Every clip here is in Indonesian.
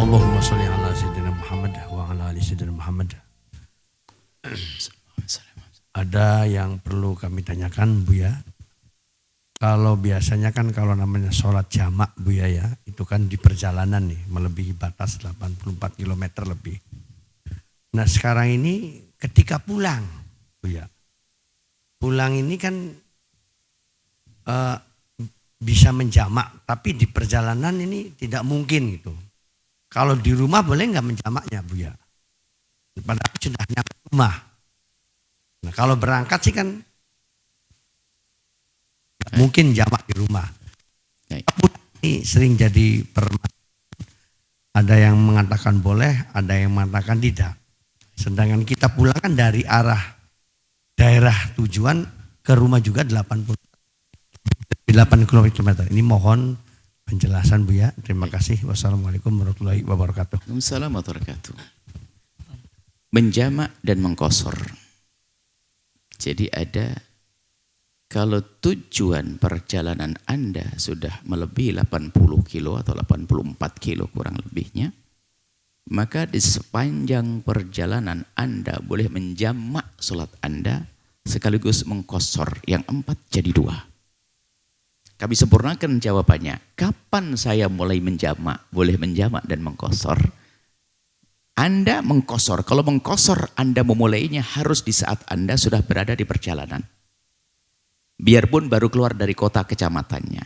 Allahumma sholli ala sayyidina Muhammad wa ala ali sayyidina Muhammad. Ada yang perlu kami tanyakan Buya. Kalau biasanya kan kalau namanya sholat jamak Buya ya, itu kan di perjalanan nih, melebihi batas 84 km lebih. Nah sekarang ini ketika pulang Buya, pulang ini kan bisa menjamak, tapi di perjalanan ini tidak mungkin gitu. Kalau di rumah boleh nggak menjamaknya Buya? Padahal sudah nyampe rumah. Nah kalau berangkat sih kan mungkin jamak di rumah. Ini sering jadi permasalahan. Ada yang mengatakan boleh, ada yang mengatakan tidak. Sedangkan kita pulang kan dari arah daerah tujuan ke rumah juga 8 km. Ini mohon penjelasan Buya. Terima kasih. Wassalamualaikum warahmatullahi wabarakatuh. Waalaikumsalam warahmatullahi wabarakatuh. Menjamak dan mengkosor. Jadi ada, kalau tujuan perjalanan Anda sudah melebihi 80 kilo atau 84 kilo kurang lebihnya, maka di sepanjang perjalanan Anda boleh menjamak sholat Anda sekaligus mengkosor yang 4 jadi 2. Kami sempurnakan jawabannya. Kapan saya mulai menjamak, boleh menjamak dan mengkosor? Anda mengkosor, kalau mengkosor Anda memulainya harus di saat Anda sudah berada di perjalanan. Biarpun baru keluar dari kota kecamatannya.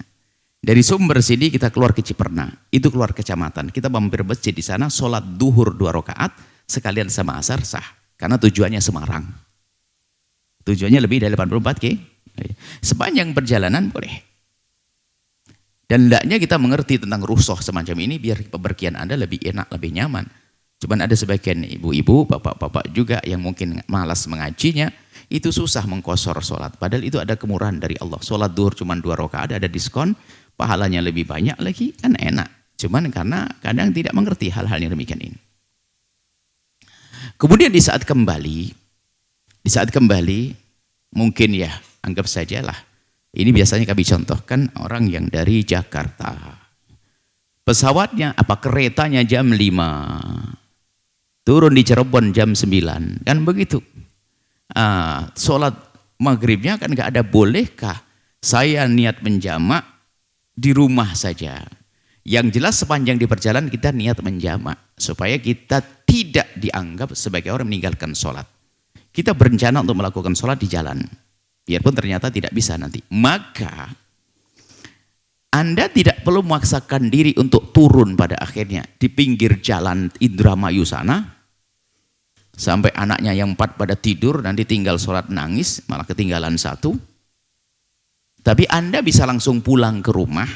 Dari Sumber sini kita keluar ke Ciperna, itu keluar kecamatan. Kita mampir masjid di sana, sholat duhur 2 rakaat, sekalian sama asar sah. Karena tujuannya Semarang. Tujuannya lebih dari 84 km. Sepanjang perjalanan boleh. Dan hendaknya kita mengerti tentang rukhsah semacam ini biar pepergian Anda lebih enak, lebih nyaman. Cuman ada sebagian ibu-ibu, bapak-bapak juga yang mungkin malas mengajinya, itu susah mengkosor sholat. Padahal itu ada kemurahan dari Allah. Sholat duhur cuma 2 rakaat, ada diskon, pahalanya lebih banyak lagi, kan enak. Cuman karena kadang tidak mengerti hal-hal yang demikian ini. Kemudian di saat kembali, mungkin ya, anggap sajalah. Ini biasanya kami contohkan orang yang dari Jakarta. Pesawatnya, keretanya jam 5. Turun di Cirebon jam 9, kan begitu. Sholat maghribnya kan nggak ada, bolehkah saya niat menjamak di rumah saja? Yang jelas sepanjang di perjalanan kita niat menjamak, supaya kita tidak dianggap sebagai orang meninggalkan sholat. Kita berencana untuk melakukan sholat di jalan, biarpun ternyata tidak bisa nanti. Maka Anda tidak perlu memaksakan diri untuk turun pada akhirnya di pinggir jalan Indramayu sana, sampai anaknya yang 4 pada tidur, nanti tinggal sholat nangis, malah ketinggalan 1. Tapi Anda bisa langsung pulang ke rumah,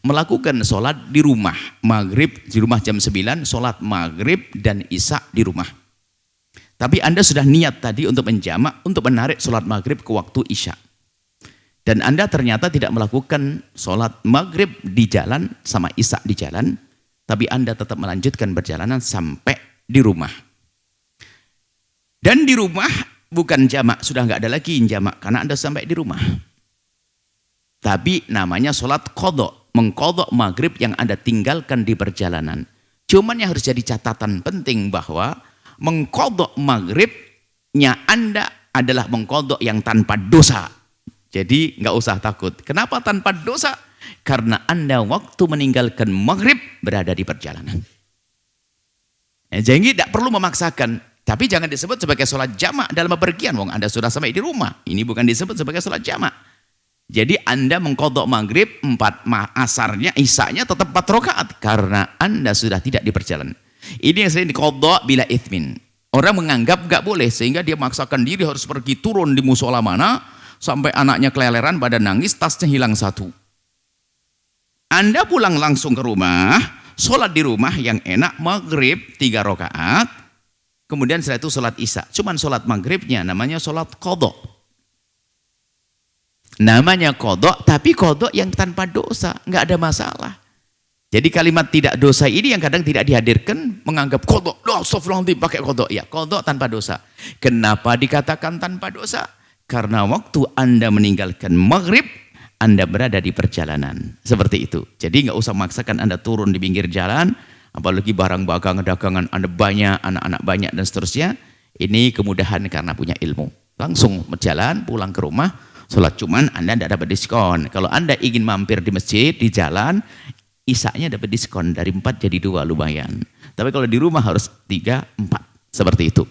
melakukan sholat di rumah, maghrib di rumah jam 9, sholat maghrib dan isya di rumah. Tapi Anda sudah niat tadi untuk menjamak, untuk menarik sholat maghrib ke waktu isya. Dan Anda ternyata tidak melakukan sholat maghrib di jalan sama isya di jalan, tapi Anda tetap melanjutkan perjalanan sampai di rumah. Dan di rumah bukan jamak, sudah nggak ada lagi jamak karena Anda sampai di rumah. Tapi namanya sholat qadha, mengqadha maghrib yang Anda tinggalkan di perjalanan. Cuman yang harus jadi catatan penting bahwa mengqadha maghribnya Anda adalah mengqadha yang tanpa dosa. Jadi nggak usah takut. Kenapa tanpa dosa? Karena Anda waktu meninggalkan maghrib berada di perjalanan. Jadi tidak perlu memaksakan. Tapi jangan disebut sebagai sholat jamak dalam bepergian. Wong Anda sudah sampai di rumah. Ini bukan disebut sebagai sholat jamak. Jadi Anda mengqadha maghrib 4 asarnya, isanya tetap 4 rakaat. Karena Anda sudah tidak di perjalanan. Ini yang sering diqadha bila ithmin. Orang menganggap nggak boleh sehingga dia memaksakan diri harus pergi turun di musola mana. Sampai anaknya keleleran pada nangis, tasnya hilang 1. Anda pulang langsung ke rumah, sholat di rumah yang enak, maghrib 3 rakaat, kemudian setelah itu sholat isya. Cuman sholat maghribnya namanya sholat qadha. Namanya qadha, tapi qadha yang tanpa dosa, nggak ada masalah. Jadi kalimat tidak dosa ini yang kadang tidak dihadirkan, menganggap qadha, astagfirullahaladzim pakai qadha. Ya, qadha tanpa dosa. Kenapa dikatakan tanpa dosa? Karena waktu Anda meninggalkan maghrib, Anda berada di perjalanan. Seperti itu. Jadi nggak usah memaksakan Anda turun di pinggir jalan, apalagi barang dagangan Anda banyak, anak-anak banyak dan seterusnya, ini kemudahan karena punya ilmu. Langsung berjalan, pulang ke rumah, sholat, cuman Anda tidak dapat diskon. Kalau Anda ingin mampir di masjid, di jalan, isaknya dapat diskon dari 4 jadi 2, lumayan. Tapi kalau di rumah harus 3, 4, seperti itu.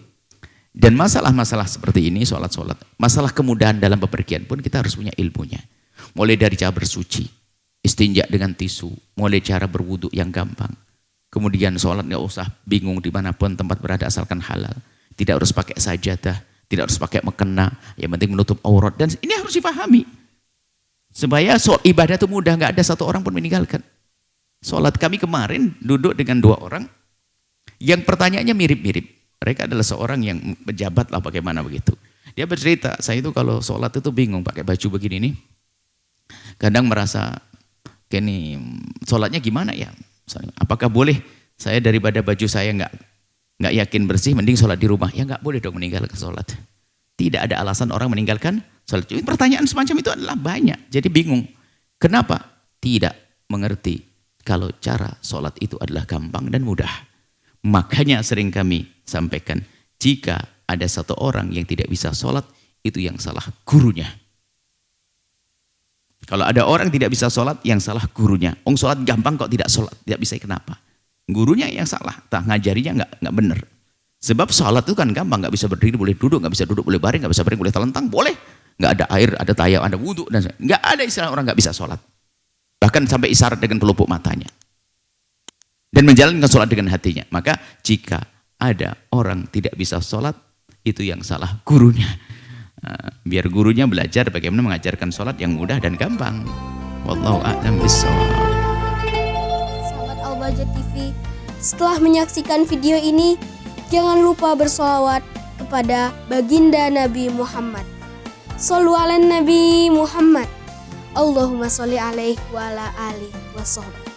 Dan masalah-masalah seperti ini, sholat-sholat, masalah kemudahan dalam bepergian pun kita harus punya ilmunya. Mulai dari cara bersuci, istinja dengan tisu, mulai cara berwudu yang gampang. Kemudian sholat nggak usah bingung dimanapun tempat berada asalkan halal. Tidak harus pakai sajadah, tidak harus pakai mukena, yang penting menutup aurat. Dan ini harus dipahami. Supaya ibadah itu mudah, nggak ada satu orang pun meninggalkan. Sholat kami kemarin duduk dengan 2 orang, yang pertanyaannya mirip-mirip. Mereka adalah seorang yang pejabat lah bagaimana begitu. Dia bercerita, saya itu kalau sholat itu bingung pakai baju begini nih. Kadang merasa, kini sholatnya gimana ya? Apakah boleh saya daripada baju saya nggak yakin bersih, mending sholat di rumah? Ya nggak boleh dong meninggalkan sholat. Tidak ada alasan orang meninggalkan sholat. Pertanyaan semacam itu adalah banyak. Jadi bingung. Kenapa? Tidak mengerti kalau cara sholat itu adalah gampang dan mudah. Makanya sering kami sampaikan, jika ada satu orang yang tidak bisa sholat, itu yang salah gurunya. Kalau ada orang tidak bisa sholat, yang salah gurunya. Sholat gampang kok tidak sholat, tidak bisa, kenapa? Gurunya yang salah, ngajarinya nggak benar. Sebab sholat itu kan gampang, nggak bisa berdiri boleh duduk, nggak bisa duduk boleh baring, nggak bisa baring boleh telentang, boleh. Nggak ada air, ada tayang, ada wudhu, dan nggak ada istilah orang nggak bisa sholat. Bahkan sampai isyarat dengan pelupuk matanya. Dan menjalankan sholat dengan hatinya. Maka jika ada orang tidak bisa sholat, itu yang salah gurunya. Biar gurunya belajar bagaimana mengajarkan sholat yang mudah dan gampang. Wallahu a'lam bishawab. Sahabat Al-Bahjah TV, setelah menyaksikan video ini, jangan lupa bersolawat kepada baginda Nabi Muhammad. Shollu ala Nabi Muhammad. Allahumma sholli alaihi wa ala alihi wa sahbihi.